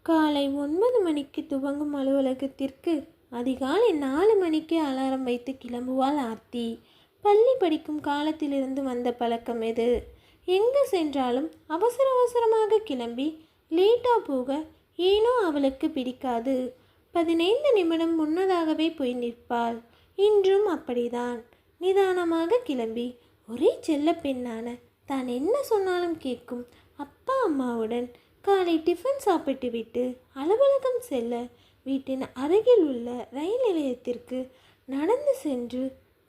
காலை 9 மணிக்கு துவங்கும் அலுவலகத்திற்கு அதிகாலை 4 மணிக்கே அலாரம் வைத்து கிளம்புவாள் ஆர்த்தி. பள்ளி படிக்கும் காலத்திலிருந்து வந்த பழக்கம் இது. எங்கு சென்றாலும் அவசர அவசரமாக கிளம்பி லேட்டாக போக ஏனோ அவளுக்கு பிடிக்காது. 15 நிமிடம் முன்னதாகவே போய் நிற்பாள். இன்றும் அப்படிதான். நிதானமாக கிளம்பி ஒரே செல்ல பெண்ணான தான் என்ன சொன்னாலும் கேட்கும் அப்பா அம்மாவுடன் காலை டிஃபன் சாப்பிட்டு விட்டு அலுவலகம் செல்ல வீட்டின் அருகில் உள்ள ரயில் நிலையத்திற்கு நடந்து சென்று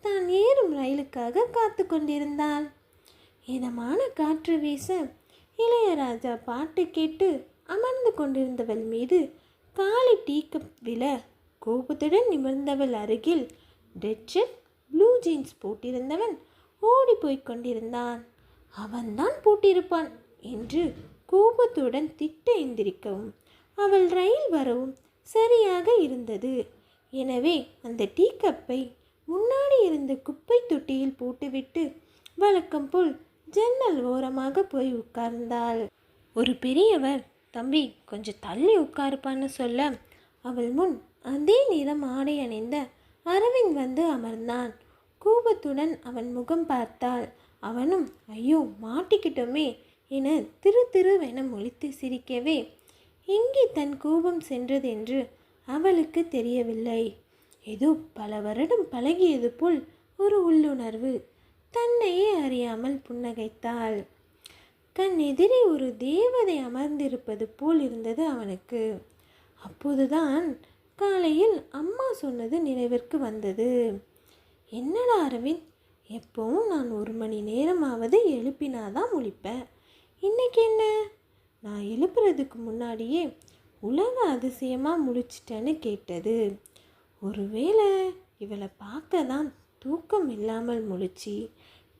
தான் ஏறும் ரயிலுக்காக காத்து கொண்டிருந்தாள். இதமான காற்று வீச இளையராஜா பாட்டு கேட்டு அமர்ந்து கொண்டிருந்தவள் மீது காலை டீ கப் விழ கோபத்துடன் நிமிர்ந்தவள் அருகில் ரெட் ஷர்ட் ப்ளூ ஜீன்ஸ் போட்டிருந்தவன் ஓடி போய் கொண்டிருந்தான். அவன்தான் போட்டிருப்பான் என்று கோபத்துடன் திட்ட எந்திரிக்கவும் அவள் ரயில் வரவும் சரியாக இருந்தது. எனவே அந்த டீ கப்பை முன்னாடி இருந்த குப்பை தொட்டியில் போட்டுவிட்டு வழக்கம் போல் ஜன்னல் ஓரமாக போய் உட்கார்ந்தாள். ஒரு பெரியவர், தம்பி கொஞ்சம் தள்ளி உட்காருப்பான்னு சொல்ல அவள் முன் அதே நிறம் ஆடை அணிந்த அரவிந்த் வந்து அமர்ந்தான். கோபத்துடன் அவன் முகம் பார்த்தாள். அவனும் ஐயோ மாட்டிக்கிட்டோமே என திருவென முழித்து சிரிக்கவே எங்கே தன் கோபம் சென்றதென்று அவளுக்கு தெரியவில்லை. ஏதோ பல வருடம் பழகியது போல் ஒரு உள்ளுணர்வு. தன்னையே அறியாமல் புன்னகைத்தாள். கண் எதிரே ஒரு தேவதை அமர்ந்திருப்பது போல் இருந்தது அவனுக்கு. அப்போதுதான் காலையில் அம்மா சொன்னது நினைவிற்கு வந்தது. என்னடா அரவிந்த், எப்பவும் நான் 1 மணி நேரமாவது எழுப்பினாதான் முழிப்பேன். இன்னைக்கு என்ன, நான் எழுப்புறதுக்கு முன்னாடியே உலக அதிசயமாக முழிச்சிட்டேன்னு கேட்டது. ஒருவேளை இவளை பார்க்க தான் தூக்கம் இல்லாமல் முழிச்சு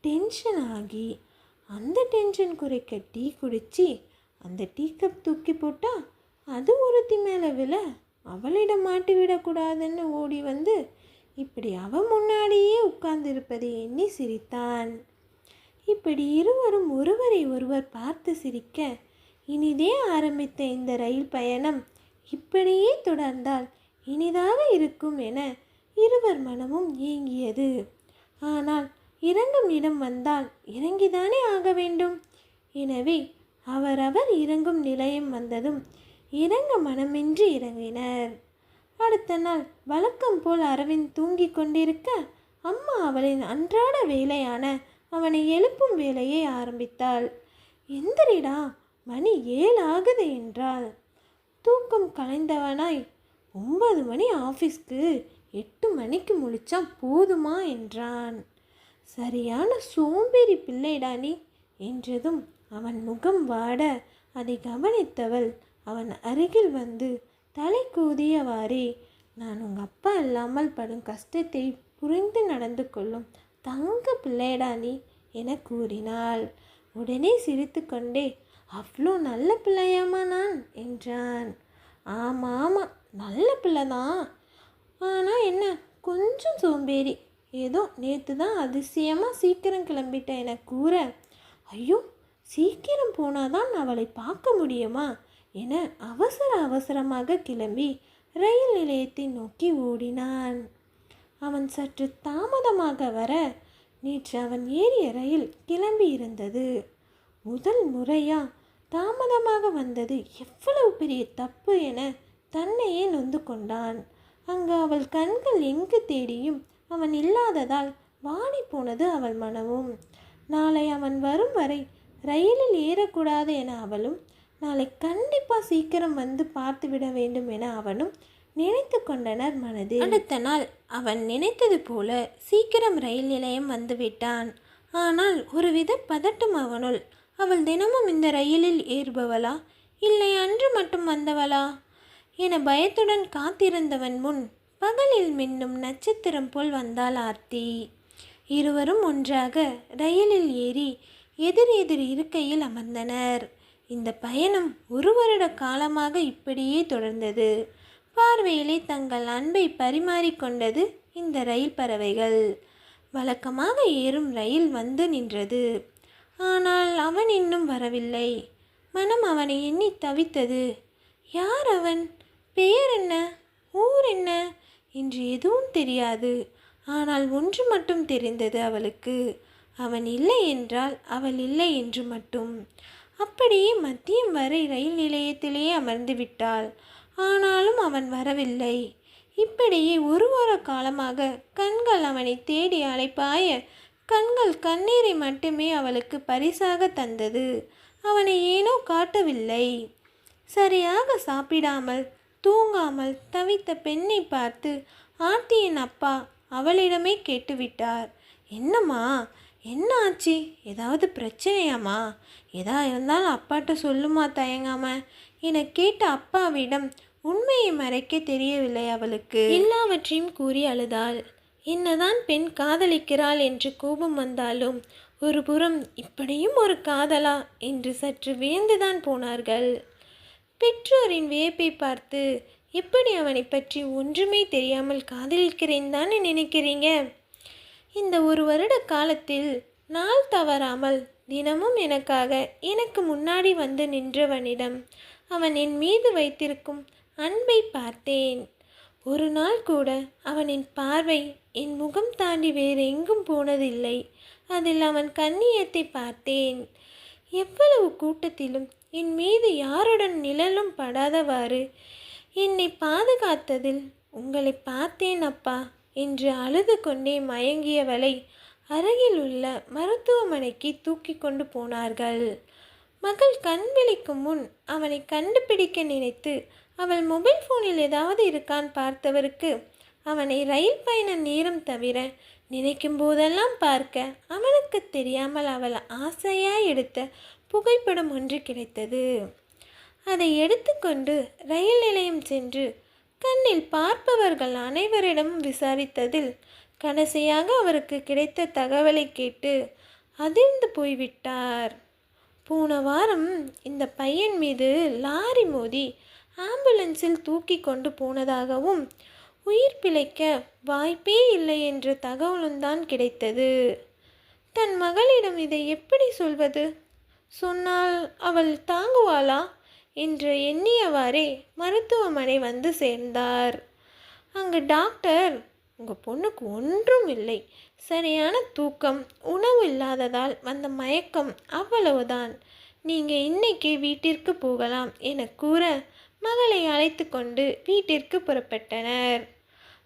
டென்ஷன் ஆகி அந்த டென்ஷன் குறைக்க டீ குடித்து அந்த டீ கப் தூக்கி போட்டால் அது ஒருத்தி மேலே விழ அவளிடம் மாட்டி விடக்கூடாதுன்னு ஓடி வந்து இப்படி அவ முன்னாடியே உட்கார்ந்திருப்பதை எண்ணி சிரித்தான். இப்படி இருவரும் ஒருவரை ஒருவர் பார்த்து சிரிக்க இனிதே ஆரம்பித்த இந்த ரயில் பயணம் இப்படியே தொடர்ந்தால் இனிதாக இருக்கும் என இருவர் மனமும் ஏங்கியது. ஆனால் இறங்கும் இடம் வந்தால் இறங்கிதானே ஆக வேண்டும். எனவே அவரவர் இறங்கும் நிலையம் வந்ததும் இறங்க மனமின்றி இறங்கினர். அடுத்த நாள் வழக்கம் போல் அரவிந்த் தூங்கி கொண்டிருக்க அம்மா அவளின் அன்றாட வேலையான அவனை எழுப்பும் வேலையை ஆரம்பித்தாள். எந்திரிடா, மணி 7 ஆகுது என்றாள். தூக்கம் கலைந்தவனாய் 9 மணி ஆஃபீஸ்க்கு 8 மணிக்கு முழிச்சா போதுமா என்றான். சரியான சோம்பேறி பிள்ளைடா நீ என்றதும் அவன் முகம் வாட அதை கவனித்தவள் அவன் அருகில் வந்து தலை கூதியவாறே, நான் உங்கள் அப்பா இல்லாமல் படும் கஷ்டத்தை புரிந்து நடந்து கொள்ளும் தங்க பிள்ளைடா நீ என கூறினாள். உடனே சிரித்து கொண்டே அவ்வளோ நல்ல பிள்ளையாமா நான் என்றான். ஆமாம் நல்ல பிள்ளைதான், ஆனால் என்ன கொஞ்சம் சோம்பேறி. ஏதோ நேற்று தான் அதிசயமாக சீக்கிரம் கிளம்பிட்டேன் என கூற ஐயோ சீக்கிரம் போனாதான் அவளை பார்க்க முடியுமா என அவசரமாக கிளம்பி ரயில் நிலையத்தை நோக்கி ஓடினான். அவன் சற்று தாமதமாக வர நேற்று அவன் ஏறிய ரயில் கிளம்பி இருந்தது. முதல் முறையா தாமதமாக வந்தது எவ்வளவு பெரிய தப்பு என தன்னையே நொந்து கொண்டான். அங்கு அவள் கண்கள் எங்கு தேடியும் அவன் இல்லாததால் வாடி போனது அவள் மனமும். நாளை அவன் வரும் வரை ரயிலில் ஏறக்கூடாது என அவளும், நாளை கண்டிப்பாக சீக்கிரம் வந்து பார்த்து விட வேண்டும் என அவனும் நினைத்து கொண்டனர் மனதில். அடுத்த நாள் அவன் நினைத்தது போல சீக்கிரம் ரயில் நிலையம் வந்துவிட்டான். ஆனால் ஒருவித பதட்டம் அவனுள். அவள் தினமும் இந்த ரயிலில் ஏறுபவளா இல்லை அன்று மட்டும் வந்தவளா என பயத்துடன் காத்திருந்தவன் முன் பகலில் மின்னும் நட்சத்திரம் போல் வந்தாள் ஆர்த்தி. இருவரும் ஒன்றாக ரயிலில் ஏறி எதிர் இருக்கையில் அமர்ந்தனர். இந்த பயணம் 1 வருட காலமாக இப்படியே தொடர்ந்தது. பார்வையிலே தங்கள் அன்பை பரிமாறிக்கொண்டது இந்த ரயில் பறவைகள். வழக்கமாக ஏறும் ரயில் வந்து நின்றது. ஆனால் அவன் இன்னும் வரவில்லை. மனம் அவனை எண்ணி தவித்தது. யார் அவன்? பெயர் என்ன? ஊர் என்ன என்று எதுவும் தெரியாது. ஆனால் ஒன்று மட்டும் தெரிந்தது அவளுக்கு. அவன் இல்லை என்றால் அவள் இல்லை என்று மட்டும். அப்படியே மதியம் வரை ரயில் நிலையத்திலேயே அமர்ந்து விட்டாள். ஆனாலும் அவன் வரவில்லை. இப்படியே ஒரு வார காலமாக கண்கள் அவனை தேடி அலைப்பாய கண்கள் கண்ணீரை மட்டுமே அவளுக்கு பரிசாக தந்தது. அவனை ஏனோ காட்டவில்லை. சரியாக சாப்பிடாமல் தூங்காமல் தவித்த பெண்ணை பார்த்து ஆர்த்தியின் அப்பா அவளிடமே கேட்டுவிட்டார். என்னம்மா, என்ன ஆச்சு? ஏதாவது பிரச்சனையாம்மா? எதா இருந்தாலும் அப்பாட்ட சொல்லுமா தயங்காம என கேட்ட அப்பாவிடம் உண்மையை மறைக்க தெரியவில்லை அவளுக்கு. எல்லாவற்றையும் கூறி அழுதாள். என்னதான் பெண் காதலிக்கிறாள் என்று கோபம் வந்தாலும் ஒரு புறம் இப்படியும் ஒரு காதலா என்று சற்று வியந்துதான் போனார்கள். பெற்றோரின் வியப்பை பார்த்து, எப்படி அவனை பற்றி ஒன்றுமே தெரியாமல் காதலிக்கிறேன் தானே நினைக்கிறீங்க? இந்த ஒரு வருட காலத்தில் நாள் தவறாமல் தினமும் எனக்காக எனக்கு முன்னாடி வந்து நின்றவனிடம் அவன் என் மீது வைத்திருக்கும் அன்பை பார்த்தேன். ஒரு நாள் கூட அவனின் பார்வை என் முகம் தாண்டி வேறு எங்கும் போனதில்லை. அதில் அவன் கண்ணியத்தை பார்த்தேன். எவ்வளவு கூட்டத்திலும் என் மீது யாருடன் நிழலும் படாதவாறு என்னை பாதுகாத்ததில் உங்களை பார்த்தேன் அப்பா என்று அழுது கொண்டே மயங்கியவளை அருகில் உள்ள மருத்துவமனைக்கு தூக்கி கொண்டு போனார்கள். மகள் கண் விழிக்கும் முன் அவனை கண்டுபிடிக்க நினைத்து அவள் மொபைல் ஃபோனில் ஏதாவது இருக்கான் பார்த்தவருக்கு அவனை ரயில் பயண நேரம் தவிர நினைக்கும் போதெல்லாம் பார்க்க அவனுக்கு தெரியாமல் அவள் ஆசையாய் எடுத்த புகைப்படம் ஒன்று கிடைத்தது. அதை எடுத்துக்கொண்டு ரயில் நிலையம் சென்று கண்ணில் பார்ப்பவர்கள் அனைவரிடமும் விசாரித்ததில் கடைசியாக அவருக்கு கிடைத்த தகவலை கேட்டு அதிர்ந்து போய்விட்டார். போன வாரம் இந்த பையன் மீது லாரி மோதி ஆம்புலன்ஸில் தூக்கி கொண்டு போனதாகவும் உயிர் பிழைக்க வாய்ப்பே இல்லை என்ற தகவலும் தான் கிடைத்தது. தன் மகளிடம் இதை எப்படி சொல்வது? சொன்னால் அவள் தாங்குவாளா என்று எண்ணியவாறே மருத்துவமனை வந்து சேர்ந்தார். அங்கு டாக்டர், உங்கள் பொண்ணுக்கு ஒன்றும் இல்லை, சரியான தூக்கம் உணவு இல்லாததால் வந்த மயக்கம், அவ்வளவுதான், நீங்கள் இன்னைக்கு வீட்டிற்கு போகலாம் என கூற மகளை அழைத்து கொண்டு வீட்டிற்கு புறப்பட்டனர்.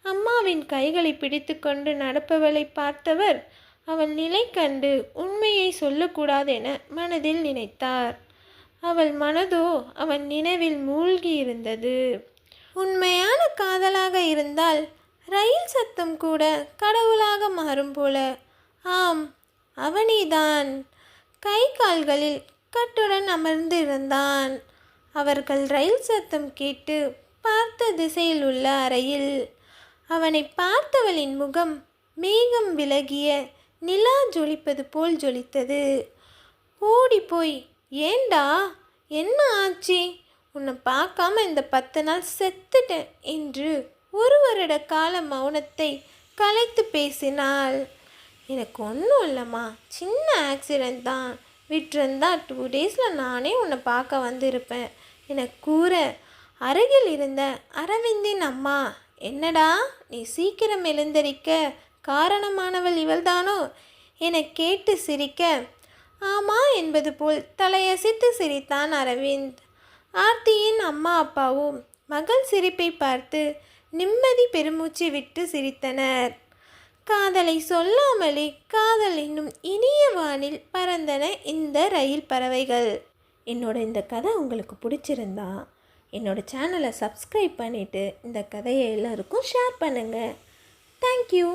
அம்மாவின் கைகளை பிடித்து கொண்டு நடப்பவளை பார்த்தவர் அவள் நிலை கண்டு உண்மையை சொல்லக்கூடாதென மனதில் நினைத்தார். அவள் மனதோ அவன் நினைவில் மூழ்கி இருந்தது. உண்மையான காதலாக இருந்தால் ரயில் சத்தம் கூட கடவுளாக மாறும் போல. ஆம், அவனிதான். கை கால்களில் கட்டுடன் அமர்ந்து இருந்தான். அவர்கள் ரயில் சத்தம் கேட்டு பார்த்த திசையில் உள்ள அறையில் அவனை பார்த்தவளின் முகம் மேகம் விலகிய நிலா ஜொலிப்பது போல் ஜொலித்தது. ஓடிப்போய், ஏண்டா, என்ன ஆச்சு? உன்னை பார்க்காம இந்த 10 நாள் செத்துட்டேன் என்று ஒரு வருட கால மௌனத்தை கலைத்து பேசினாள். எனக்கு ஒன்றும் இல்லைம்மா, சின்ன ஆக்சிடெண்ட் தான், விட்டிருந்தா 2 டேஸில் நானே உன்னை பார்க்க வந்திருப்பேன் என கூற அருகில் இருந்த அரவிந்தின் அம்மா, என்னடா நீ சீக்கிரம் எழுந்தரிக்க காரணமானவள் இவள்தானோ என கேட்டு சிரிக்க, ஆமா என்பது போல் தலையசித்து சிரித்தான் அரவிந்த். ஆர்த்தியின் அம்மா அப்பாவும் மகள் சிரிப்பை பார்த்து நிம்மதி பெருமூச்சு விட்டு சிரித்தனர். காதலை சொல்லாமலே காதல் என்னும் இனிய வானில் பறந்தன இந்த ரயில் பறவைகள். என்னோட இந்த கதை உங்களுக்கு பிடிச்சிருந்தா என்னோட சேனலை சப்ஸ்கிரைப் பண்ணிவிட்டு இந்த கதையை எல்லாருக்கும் ஷேர் பண்ணுங்கள். தேங்க்யூ.